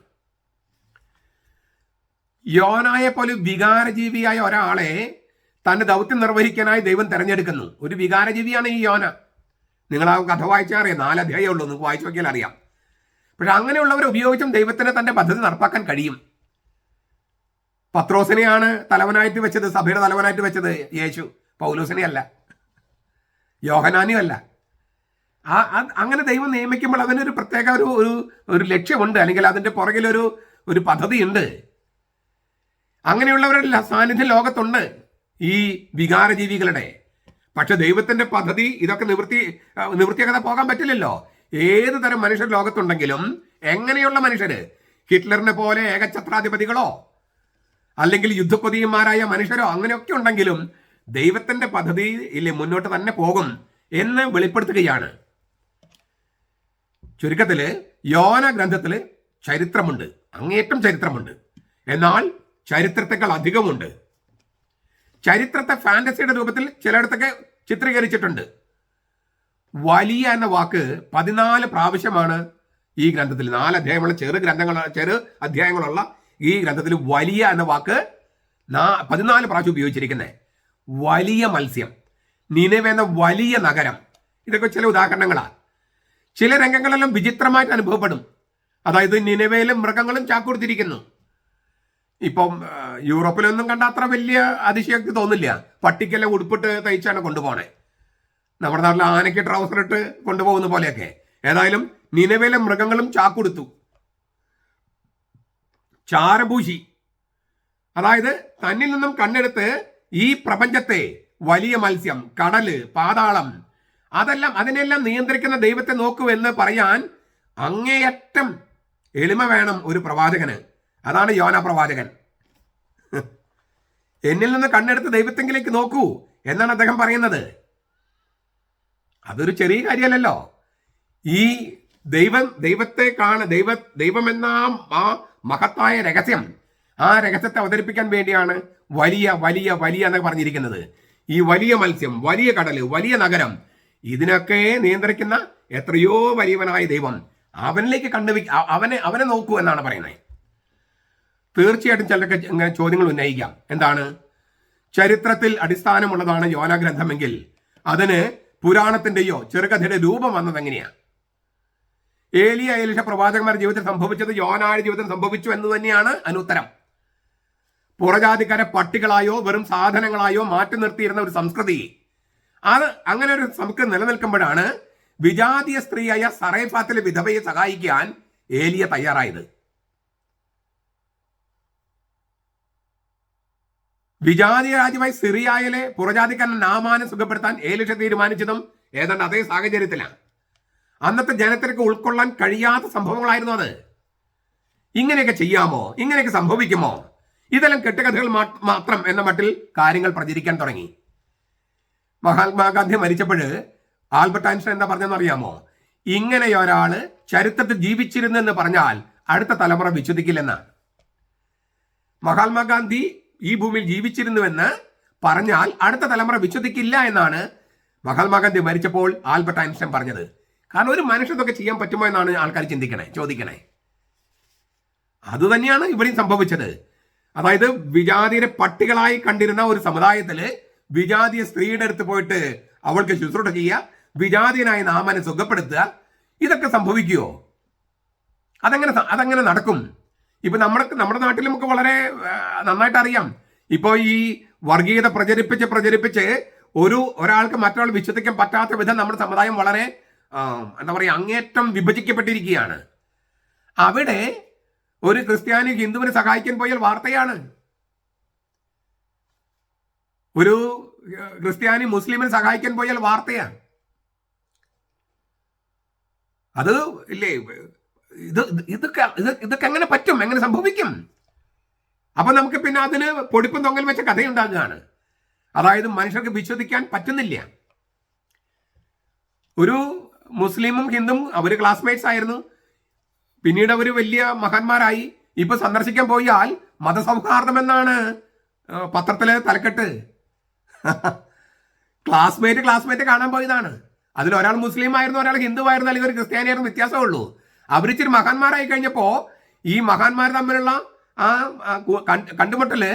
യോനായെ പോലെ വികാരജീവിയായ ഒരാളെ തന്റെ ദൗത്യം നിർവഹിക്കാനായി ദൈവം തെരഞ്ഞെടുക്കുന്നു. ഒരു വികാരജീവിയാണ് ഈ യോന. നിങ്ങൾ ആ കഥ വായിച്ചാൽ അറിയാം, 4 അധ്യായമേ ഉള്ളൂ, നിങ്ങൾക്ക് വായിച്ചു നോക്കിയാൽ അറിയാം. പക്ഷെ അങ്ങനെയുള്ളവരെ ഉപയോഗിച്ചും ദൈവത്തിന് തന്റെ പദ്ധതി നടപ്പാക്കാൻ കഴിയും. പത്രോസിനെയാണ് തലവനായിട്ട് വെച്ചത്, സഭയുടെ തലവനായിട്ട് വെച്ചത് യേശു. പൗലോസിനെ അല്ല, യോഹനാനും അല്ല. അങ്ങനെ ദൈവം നിയമിക്കുമ്പോൾ അതിനൊരു പ്രത്യേക ഒരു ലക്ഷ്യമുണ്ട്, അല്ലെങ്കിൽ അതിന്റെ പുറകിലൊരു പദ്ധതിയുണ്ട്. അങ്ങനെയുള്ളവരുടെ സാന്നിധ്യം ലോകത്തുണ്ട്, ഈ വികാരജീവികളുടെ. പക്ഷെ ദൈവത്തിന്റെ പദ്ധതി ഇതൊക്കെ നിവൃത്തിയാക്കാതെ പോകാൻ പറ്റില്ലല്ലോ. ഏത് തരം മനുഷ്യർ ലോകത്തുണ്ടെങ്കിലും, എങ്ങനെയുള്ള മനുഷ്യര്, ഹിറ്റ്ലറിനെ പോലെ ഏകഛത്രാധിപതികളോ അല്ലെങ്കിൽ യുദ്ധക്കൊതിയന്മാരായ മനുഷ്യരോ അങ്ങനെയൊക്കെ ഉണ്ടെങ്കിലും ദൈവത്തിന്റെ പദ്ധതി മുന്നോട്ട് തന്നെ പോകും എന്ന് വെളിപ്പെടുത്തുകയാണ്. ചുരുക്കത്തില് യോന ഗ്രന്ഥത്തില് ചരിത്രമുണ്ട്, അങ്ങേറ്റം ചരിത്രമുണ്ട്. എന്നാൽ ചരിത്രത്തെക്കാൾ അധികമുണ്ട്. ചരിത്രത്തെ ഫാന്റസിയുടെ രൂപത്തിൽ ചിലയിടത്തൊക്കെ ചിത്രീകരിച്ചിട്ടുണ്ട്. വലിയ എന്ന വാക്ക് 14 പ്രാവശ്യമാണ് ഈ ഗ്രന്ഥത്തിൽ, 4 അധ്യായമുള്ള ചെറു അധ്യായങ്ങളുള്ള ഈ ഗ്രന്ഥത്തിൽ വലിയ എന്ന വാക്ക് 14 പ്രാവശ്യം ഉപയോഗിച്ചിരിക്കുന്നത്. വലിയ മത്സ്യം, നിനവെ എന്ന വലിയ നഗരം, ഇതൊക്കെ ചില ഉദാഹരണങ്ങളാണ്. ചില രംഗങ്ങളെല്ലാം വിചിത്രമായിട്ട് അനുഭവപ്പെടും. അതായത് നിനവയിലും മൃഗങ്ങളും ചാക്കുടുത്തിരിക്കുന്നു. ഇപ്പം യൂറോപ്പിലൊന്നും കണ്ട അത്ര വലിയ അതിശയോക്തി തോന്നില്ല. പട്ടിക്കെല്ലാം ഉടുപ്പിട്ട് തയ്ച്ചാണ് കൊണ്ടുപോകണേ. നമ്മുടെ നാട്ടിൽ ആനയ്ക്ക് ട്രൗസർ ഇട്ട് കൊണ്ടുപോകുന്ന പോലെയൊക്കെ. ഏതായാലും നിനവയിലെ മൃഗങ്ങളും ചാക്കുടുത്തു. ചാരഭൂഷി, അതായത് തന്നിൽ നിന്നും കണ്ണെടുത്ത് ഈ പ്രപഞ്ചത്തെ, വലിയ മത്സ്യം, കടല്, പാതാളം, അതിനെല്ലാം നിയന്ത്രിക്കുന്ന ദൈവത്തെ നോക്കൂ എന്ന് പറയാൻ അങ്ങേയറ്റം എളിമ വേണം ഒരു പ്രവാചകന്. അതാണ് യോന പ്രവാചകൻ. എന്നിൽ നിന്ന് കണ്ണെടുത്ത് ദൈവത്തെങ്കിലേക്ക് നോക്കൂ എന്നാണ് അദ്ദേഹം പറയുന്നത്. അതൊരു ചെറിയ കാര്യമല്ലല്ലോ. ഈ ദൈവത്തെ ദൈവം എന്ന ആ മഹത്തായ രഹസ്യം, ആ രഹസ്യത്തെ അവതരിപ്പിക്കാൻ വേണ്ടിയാണ് വലിയ വലിയ വലിയ എന്നൊക്കെ പറഞ്ഞിരിക്കുന്നത്. ഈ വലിയ മത്സ്യം, വലിയ കടല്, വലിയ നഗരം, ഇതിനൊക്കെ നിയന്ത്രിക്കുന്ന എത്രയോ വലിയവനായ ദൈവം, അവനിലേക്ക് അവനെ നോക്കൂ എന്നാണ് പറയുന്നത്. തീർച്ചയായിട്ടും ചിലർക്ക് ഇങ്ങനെ ചോദ്യങ്ങൾ ഉന്നയിക്കാം. എന്താണ്? ചരിത്രത്തിൽ അടിസ്ഥാനമുള്ളതാണ് യോന ഗ്രന്ഥമെങ്കിൽ അതിന് പുരാണത്തിന്റെയോ ചെറുകഥയുടെ രൂപം വന്നത് എങ്ങനെയാ? ഏലിയ, എലീഷ പ്രവാചകന്മാരുടെ ജീവിതത്തിൽ സംഭവിച്ചത് യോനായുടെ ജീവിതത്തിൽ സംഭവിച്ചു എന്ന് തന്നെയാണ് അനുത്തരം. പുറജാതിക്കാരെ പട്ടികളായോ വെറും സാധനങ്ങളായോ മാറ്റി നിർത്തിയിരുന്ന ഒരു സംസ്കൃതി, അങ്ങനെ ഒരു സംസ്കൃതി നിലനിൽക്കുമ്പോഴാണ് വിജാതീയ സ്ത്രീയായ സറേഫാത്തിലെ വിധവയെ സഹായിക്കാൻ ഏലിയ തയ്യാറായത്. വിജാതീയ രാജ്യമായി സിറിയയിലെ പുറജാതിക്കാരൻ നാമാനെ സുഖപ്പെടുത്താൻ ഏലീഷ തീരുമാനിച്ചതും ഏതാണ്ട് അതേ സാഹചര്യത്തിലാണ്. അന്നത്തെ ജനത്തിற்கு ഉൾക്കൊള്ളാൻ കഴിയാത്ത സംഭവങ്ങളായിരുന്നു അത്. ഇങ്ങനെയൊക്കെ ചെയ്യാമോ? ഇങ്ങനെയൊക്കെ സംഭവിക്കുമോ? ഇതെല്ലാം കെട്ടുകഥകൾ മാത്രം എന്ന മട്ടിൽ കാര്യങ്ങൾ പ്രചരിക്കാൻ തുടങ്ങി. മഹാത്മാഗാന്ധി മരിച്ചപ്പോൾ ആൽബർട്ട് ഐൻസ്റ്റൈൻ എന്താ പറഞ്ഞെന്നറിയാമോ? ഇങ്ങനെ ഒരാള് ചരിത്രത്തിൽ ജീവിച്ചിരുന്നു എന്ന് പറഞ്ഞാൽ അടുത്ത തലമുറ വിശ്വസിക്കില്ലെന്നാണ്. മഹാത്മാഗാന്ധി ഈ ഭൂമിയിൽ ജീവിച്ചിരുന്നുവെന്ന് പറഞ്ഞാൽ അടുത്ത തലമുറ വിശ്വസിക്കില്ല എന്നാണ് മഹാത്മാഗാന്ധി മരിച്ചപ്പോൾ ആൽബർട്ട് ഐൻസ്റ്റൈൻ പറഞ്ഞത്. കാരണം ഒരു മനുഷ്യതൊക്കെ ചെയ്യാൻ പറ്റുമോ എന്നാണ് ആൾക്കാർ ചോദിക്കണേ. അതുതന്നെയാണ് ഇവിടെയും സംഭവിച്ചത്. അതായത് വിജാതിയെ പട്ടികളായി കണ്ടിരുന്ന ഒരു സമുദായത്തില് വിജാതീയ സ്ത്രീയുടെ അടുത്ത് പോയിട്ട് അവൾക്ക് ശുശ്രൂഷ ചെയ്യുക, വിജാതീയനായ നാമനെ സുഖപ്പെടുത്തുക, ഇതൊക്കെ സംഭവിക്കുമോ? അതെങ്ങനെ നടക്കും? ഇപ്പൊ നമ്മുടെ നാട്ടിൽ നമുക്ക് വളരെ നന്നായിട്ട് അറിയാം. ഇപ്പോ ഈ വർഗീയത പ്രചരിപ്പിച്ച് ഒരാൾക്ക് മറ്റൊരാൾ വിശ്വസിക്കാൻ പറ്റാത്ത വിധം നമ്മുടെ സമുദായം വളരെ എന്താ പറയുക, അങ്ങേറ്റം വിഭജിക്കപ്പെട്ടിരിക്കുകയാണ്. അവിടെ ഒരു ക്രിസ്ത്യാനി ഹിന്ദുവിനെ സഹായിക്കാൻ പോയാൽ വാർത്തയാണ്. ഒരു ക്രിസ്ത്യാനി മുസ്ലിമിനെ സഹായിക്കാൻ പോയാൽ വാർത്തയാണ്. അത് ഇല്ലേ, ഇതൊക്കെ എങ്ങനെ പറ്റും, എങ്ങനെ സംഭവിക്കും? അപ്പൊ നമുക്ക് പിന്നെ അതിന് പൊടിപ്പും തൊങ്ങൽ വെച്ച കഥയുണ്ടാകുകയാണ്. അതായത് മനുഷ്യർക്ക് വിശ്വസിക്കാൻ പറ്റുന്നില്ല. ഒരു മുസ്ലിമും ഹിന്ദുവും അവര് ക്ലാസ്മേറ്റ്സ് ആയിരുന്നു, പിന്നീട് അവർ വലിയ മഹാന്മാരായി. ഇപ്പൊ സന്ദർശിക്കാൻ പോയാൽ മതസൗഹാർദ്ദം എന്നാണ് പത്രത്തിലെ തലക്കെട്ട്. ക്ലാസ്മേറ്റ് കാണാൻ പോയതാണ്. അതിൽ ഒരാൾ മുസ്ലിം ആയിരുന്നു, ഒരാൾ ഹിന്ദു ആയിരുന്നു, അല്ലെങ്കിൽ ഒരു ക്രിസ്ത്യാനിയായിരുന്നു, വ്യത്യാസമുള്ളൂ. അവരിച്ചിരി മഹാന്മാരായി കഴിഞ്ഞപ്പോ ഈ മഹാന്മാർ തമ്മിലുള്ള ആ കണ്ടുമുട്ടല്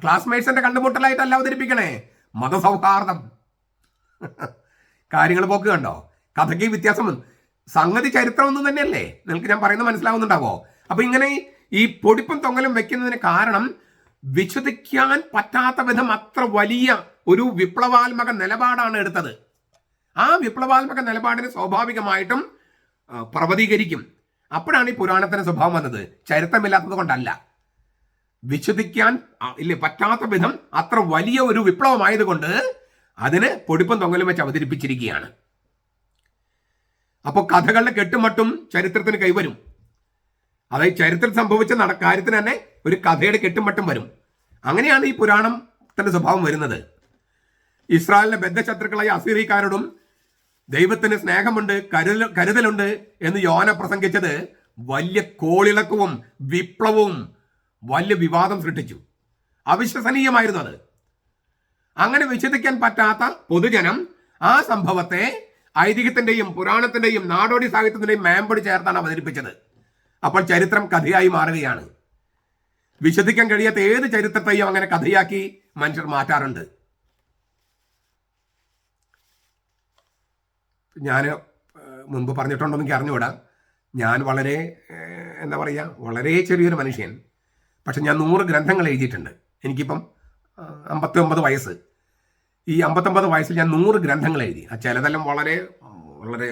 ക്ലാസ്മേറ്റ്സിന്റെ കണ്ടുമുട്ടലായിട്ടല്ല അവതരിപ്പിക്കണേ, മതസൗഹാർദ്ദം. കാര്യങ്ങൾ പോക്ക് കണ്ടോ? കഥയ്ക്ക് വ്യത്യാസം. സംഗതി ചരിത്രം ഒന്നും തന്നെയല്ലേ? നിങ്ങൾക്ക് ഞാൻ പറയുന്നത് മനസ്സിലാവുന്നുണ്ടാവോ? അപ്പൊ ഇങ്ങനെ ഈ പൊടിപ്പും തൊങ്ങലും വെക്കുന്നതിന് കാരണം വിശ്വസിക്കാൻ പറ്റാത്ത വിധം അത്ര വലിയ ഒരു വിപ്ലവാത്മക നിലപാടാണ് എടുത്തത്. ആ വിപ്ലവാത്മക നിലപാടിനെ സ്വാഭാവികമായിട്ടും പർവ്വതീകരിക്കും. അപ്പോഴാണ് ഈ പുരാണത്തിന്റെ സ്വഭാവം വന്നത്. ചരിത്രമില്ലാത്തത് കൊണ്ടല്ല, വിശ്വസിക്കാൻ പറ്റാത്ത വിധം അത്ര വലിയ ഒരു വിപ്ലവമായതുകൊണ്ട് അതിന് പൊടിപ്പും തൊങ്ങലും വെച്ച് അവതരിപ്പിച്ചിരിക്കുകയാണ്. അപ്പോൾ കഥകളുടെ കെട്ടുമട്ടും ചരിത്രത്തിന് കൈവരും. അതായത് ചരിത്രത്തിൽ സംഭവിച്ച കാര്യത്തിന് തന്നെ ഒരു കഥയുടെ കെട്ടുമട്ടും വരും. അങ്ങനെയാണ് ഈ പുരാണത്തിന്റെ സ്വഭാവം വരുന്നത്. ഇസ്രായേലിന്റെ ബദ്ധശത്രുക്കളായ അസീറിയക്കാരോടും ദൈവത്തിന് സ്നേഹമുണ്ട്, കരുതലുണ്ട് എന്ന് യോന പ്രസംഗിച്ചത് വലിയ കോളിളക്കവും വിപ്ലവവും വലിയ വിവാദം സൃഷ്ടിച്ചു. അവിശ്വസനീയമായിരുന്നു അത്. അങ്ങനെ വിശ്വസിക്കാൻ പറ്റാത്ത പൊതുജനം ആ സംഭവത്തെ ഐതിഹ്യത്തിന്റെയും പുരാണത്തിന്റെയും നാടോടി സാഹിത്യത്തിന്റെയും മേമ്പടി ചേർത്താണ് അവതരിപ്പിച്ചത്. അപ്പോൾ ചരിത്രം കഥയായി മാറുകയാണ്. വിശ്വസിക്കാൻ കഴിയാത്ത ഏത് ചരിത്രത്തെയും അങ്ങനെ കഥയാക്കി മനുഷ്യർ മാറ്റാറുണ്ട്. ഞാൻ മുൻപ് പറഞ്ഞിട്ടുണ്ടോ എനിക്ക് അറിഞ്ഞുകൂടാ. ഞാൻ വളരെ എന്താ പറയുക, വളരെ ചെറിയൊരു മനുഷ്യൻ. പക്ഷെ ഞാൻ 100 ഗ്രന്ഥങ്ങൾ എഴുതിയിട്ടുണ്ട്. എനിക്കിപ്പം 59 വയസ്സ്. ഈ 59 വയസ്സിൽ ഞാൻ 100 ഗ്രന്ഥങ്ങൾ എഴുതി. ചിലതെല്ലാം വളരെ വളരെ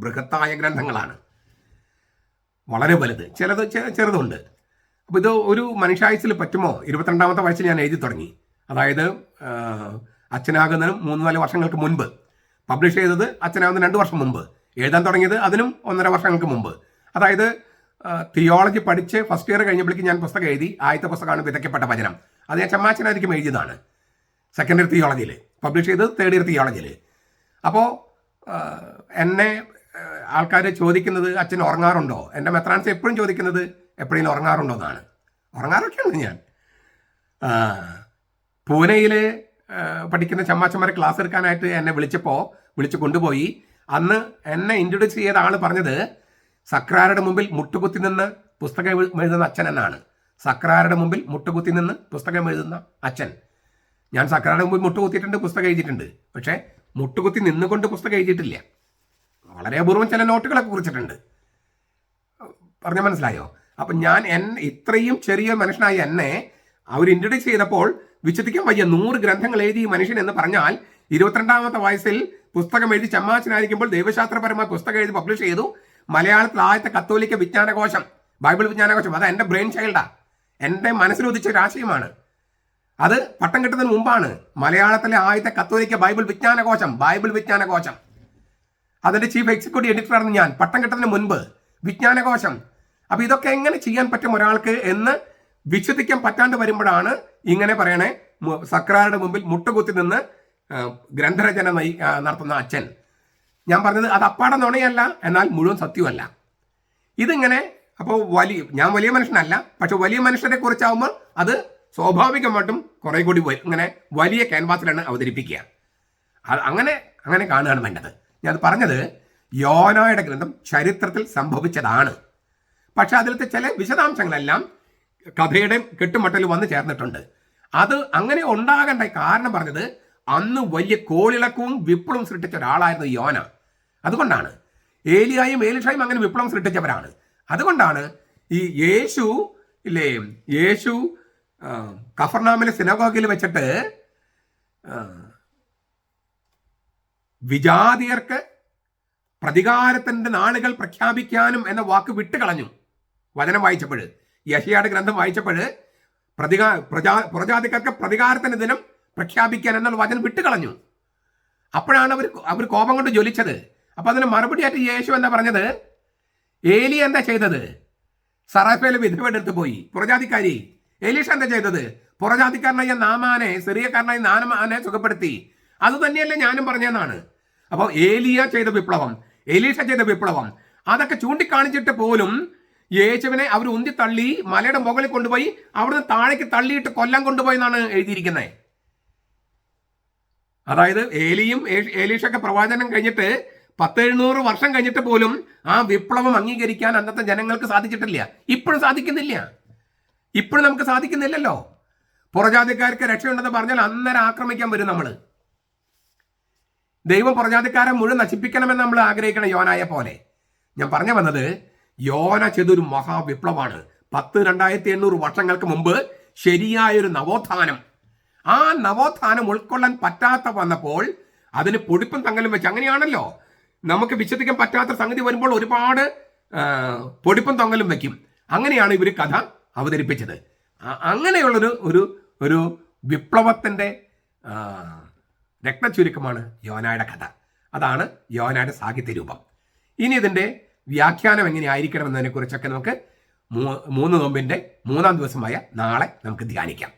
ബൃഹത്തായ ഗ്രന്ഥങ്ങളാണ്, വളരെ വലുത്, ചിലത് ചെറുതുണ്ട്. അപ്പോൾ ഇത് ഒരു മനുഷ്യായുസിൽ പറ്റുമോ? 22ാമത്തെ വയസ്സിൽ ഞാൻ എഴുതി തുടങ്ങി. അതായത് അച്ഛനാകുന്നതിനും 3-4 വർഷങ്ങൾക്ക് മുൻപ്. പബ്ലിഷ് ചെയ്തത് അച്ഛനാകുന്ന 2 വർഷം മുമ്പ്. എഴുതാൻ തുടങ്ങിയത് അതിനും 1.5 വർഷങ്ങൾക്ക് മുമ്പ്. അതായത് തിയോളജി പഠിച്ച് ഫസ്റ്റ് ഇയർ കഴിഞ്ഞപ്പോഴേക്കും ഞാൻ പുസ്തകം എഴുതി. ആദ്യത്തെ പുസ്തകമാണ് വിതയ്ക്കപ്പെട്ട വചനം. അത് ഞാൻ ചമ്മാച്ചനായിരിക്കും എഴുതിയതാണ്. സെക്കൻഡ് ഇയർ തിയോളജിയിൽ പബ്ലിഷ് ചെയ്തത്, തേർഡ് ഇയർ തിയോളജിയിൽ. അപ്പോൾ എന്നെ ആൾക്കാർ ചോദിക്കുന്നത് അച്ഛൻ ഉറങ്ങാറുണ്ടോ? എൻ്റെ മെത്രാൻസ് എപ്പോഴും ചോദിക്കുന്നത് എപ്പോഴും ഉറങ്ങാറുണ്ടോ എന്നാണ്. ഉറങ്ങാറൊക്കെയാണ് ഞാൻ. പൂനെയിൽ പഠിക്കുന്ന ചമ്മാച്ചന്മാരെ ക്ലാസ് എടുക്കാനായിട്ട് എന്നെ വിളിച്ച് കൊണ്ടുപോയി. അന്ന് എന്നെ ഇൻട്രൊഡ്യൂസ് ചെയ്ത ആൾ പറഞ്ഞത് സക്രാരുടെ മുമ്പിൽ മുട്ടുകുത്തി നിന്ന് പുസ്തകം എഴുതുന്ന അച്ഛൻ എന്നാണ്. സക്രാരുടെ മുമ്പിൽ മുട്ടുകുത്തി നിന്ന് പുസ്തകം എഴുതുന്ന അച്ഛൻ. ഞാൻ സക്രാരുടെ മുമ്പിൽ മുട്ടുകുത്തിയിട്ടുണ്ട്, പുസ്തകം എഴുതിയിട്ടുണ്ട്. പക്ഷേ മുട്ടുകുത്തി നിന്നുകൊണ്ട് പുസ്തകം എഴുതിയിട്ടില്ല. വളരെ അപൂർവം ചില നോട്ടുകളൊക്കെ കുറിച്ചിട്ടുണ്ട്. പറഞ്ഞാൽ മനസ്സിലായോ? അപ്പം ഞാൻ ഇത്രയും ചെറിയ മനുഷ്യനായ എന്നെ അവർ ഇൻട്രൊഡ്യൂസ് ചെയ്തപ്പോൾ വിശ്വസിക്കാൻ വയ്യ. 100 ഗ്രന്ഥങ്ങൾ എഴുതി മനുഷ്യൻ എന്ന് പറഞ്ഞാൽ 22ാമത്തെ വയസ്സിൽ പുസ്തകം എഴുതി ചമ്മാച്ചനായിരിക്കുമ്പോൾ ദൈവശാസ്ത്രപരമായ പുസ്തകം എഴുതി പബ്ലിഷ് ചെയ്തു. മലയാളത്തിൽ ആദ്യത്തെ കത്തോലിക്ക വിജ്ഞാനകോശം, ബൈബിൾ വിജ്ഞാനകോശം. അത് എൻ്റെ ബ്രെയിൻ ചൈൽഡാ, എൻ്റെ മനസ്സിലുദിച്ച ഒരു ആശയമാണ്. അത് പട്ടം കിട്ടുന്നതിന് മുമ്പാണ്. മലയാളത്തിലെ ആദ്യത്തെ കത്തോലിക്ക ബൈബിൾ വിജ്ഞാനകോശം. അതിൻ്റെ ചീഫ് എക്സിക്യൂട്ടീവ് എഡിറ്ററായിരുന്നു ഞാൻ, പട്ടം കിട്ടുന്നതിന് മുൻപ്. വിജ്ഞാനകോശം. അപ്പോൾ ഇതൊക്കെ എങ്ങനെ ചെയ്യാൻ പറ്റും ഒരാൾക്ക് എന്ന് വിശ്വസിക്കാൻ പറ്റാണ്ട് വരുമ്പോഴാണ് ഇങ്ങനെ പറയണേ, സക്രാരുടെ മുമ്പിൽ മുട്ടുകുത്തി നിന്ന് ഗ്രന്ഥരചന നടത്തുന്ന അച്ഛൻ. ഞാൻ പറഞ്ഞത് അത് അപ്പാടെ നുണയല്ല, എന്നാൽ മുഴുവൻ സത്യമല്ല. ഇതിങ്ങനെ അപ്പോൾ ഞാൻ വലിയ മനുഷ്യനല്ല, പക്ഷെ വലിയ മനുഷ്യരെ കുറിച്ചാവുമ്പോൾ അത് സ്വാഭാവികമായിട്ടും കുറെ കൂടി ഇങ്ങനെ വലിയ ക്യാൻവാസിലാണ് അവതരിപ്പിക്കുക. അങ്ങനെ കാണുകയാണ് വേണ്ടത്. ഞാൻ പറഞ്ഞത് യോനായുടെ ഗ്രന്ഥം ചരിത്രത്തിൽ സംഭവിച്ചതാണ്. പക്ഷെ അതിലത്തെ ചില വിശദാംശങ്ങളെല്ലാം കഥയുടെ കെട്ടുമട്ടൽ വന്ന് ചേർന്നിട്ടുണ്ട്. അത് അങ്ങനെ ഉണ്ടാകേണ്ട കാരണം പറഞ്ഞത് അന്ന് വലിയ കോളിളക്കവും വിപ്ലവവും സൃഷ്ടിച്ച ഒരാളായിരുന്നു യോന. അതുകൊണ്ടാണ് ഏലിയായും ഏലിഷായും അങ്ങനെ വിപ്ലവം സൃഷ്ടിച്ചവരാണ്. അതുകൊണ്ടാണ് ഈ യേശു കഫർനാമിലെ സിനഗോഗിൽ വെച്ചിട്ട് വിജാതിയർക്ക് പ്രതികാരത്തിന്റെ നാളുകൾ പ്രഖ്യാപിക്കാനും എന്ന വാക്ക് വിട്ടുകളഞ്ഞു വചനം വായിച്ചപ്പോൾ. യെശയ്യായുടെ ഗ്രന്ഥം വായിച്ചപ്പോൾ പുറജാതിക്കാർക്ക് പ്രതികാരത്തിന് ദിനം പ്രഖ്യാപിക്കാൻ എന്നുള്ള വചനം വിട്ടുകളഞ്ഞു. അപ്പോഴാണ് അവർ കോപം കൊണ്ട് ജ്വലിച്ചത്. അപ്പൊ അതിന് മറുപടിയായിട്ട് യേശു എന്താ പറഞ്ഞത്? ഏലി എന്താ ചെയ്തത്? സറാഫേലെ വിധവെടുത്ത് പോയി, പുറജാതിക്കാരി. എലീഷ എന്താ ചെയ്തത്? പുറജാതിക്കാരനായ നാമാനെ, സിറിയക്കാരനായ നാമാനെ സുഖപ്പെടുത്തി. അത് തന്നെയല്ലേ ഞാനും പറഞ്ഞതെന്നാണ്. അപ്പോൾ ഏലിയ ചെയ്ത വിപ്ലവം, എലീഷ ചെയ്ത വിപ്ലവം, അതൊക്കെ ചൂണ്ടിക്കാണിച്ചിട്ട് പോലും യേശുവിനെ അവർ ഉന്തി തള്ളി മലയുടെ മുകളിൽ കൊണ്ടുപോയി അവിടുന്ന് താഴേക്ക് തള്ളിയിട്ട് കൊല്ലാൻ കൊണ്ടുപോയി എന്നാണ് എഴുതിയിരിക്കുന്നത്. അതായത് ഏലിയും എലീഷൊക്കെ പ്രവാചനം കഴിഞ്ഞിട്ട് 1700 വർഷം കഴിഞ്ഞിട്ട് പോലും ആ വിപ്ലവം അംഗീകരിക്കാൻ അന്നത്തെ ജനങ്ങൾക്ക് സാധിച്ചിട്ടില്ല. ഇപ്പോഴും സാധിക്കുന്നില്ല. ഇപ്പോഴും നമുക്ക് സാധിക്കുന്നില്ലല്ലോ. പുറജാതിക്കാർക്ക് രക്ഷയുണ്ടെന്ന് പറഞ്ഞാൽ അന്നേരം ആക്രമിക്കാൻ വരും നമ്മൾ. ദൈവം പുറജാതിക്കാരെ മുഴുവൻ നശിപ്പിക്കണമെന്ന് നമ്മൾ ആഗ്രഹിക്കണം, യോനായെ പോലെ. ഞാൻ പറഞ്ഞു വന്നത്, യോന ചെയ്തൊരു മഹാവിപ്ലവമാണ്. 2800 വർഷങ്ങൾക്ക് മുമ്പ് ശരിയായൊരു നവോത്ഥാനം. ആ നവോത്ഥാനം ഉൾക്കൊള്ളാൻ പറ്റാത്ത വന്നപ്പോൾ അതിന് പൊടിപ്പും തങ്ങലും വെച്ച്, അങ്ങനെയാണല്ലോ നമുക്ക് വിശ്വസിക്കാൻ പറ്റാത്ത സംഗതി വരുമ്പോൾ ഒരുപാട് പൊടിപ്പും തൊങ്ങലും വെക്കും. അങ്ങനെയാണ് ഇവർ കഥ അവതരിപ്പിച്ചത്. അങ്ങനെയുള്ളൊരു ഒരു ഒരു വിപ്ലവത്തിൻ്റെ രക്തചുരുക്കമാണ് യോനായുടെ കഥ. അതാണ് യോനായുടെ സാഹിത്യ രൂപം. ഇനി ഇതിൻ്റെ വ്യാഖ്യാനം എങ്ങനെയായിരിക്കണം എന്നതിനെക്കുറിച്ചൊക്കെ നമുക്ക് 3 നോമ്പിൻ്റെ 3-ാം ദിവസമായ നാളെ നമുക്ക് ധ്യാനിക്കാം.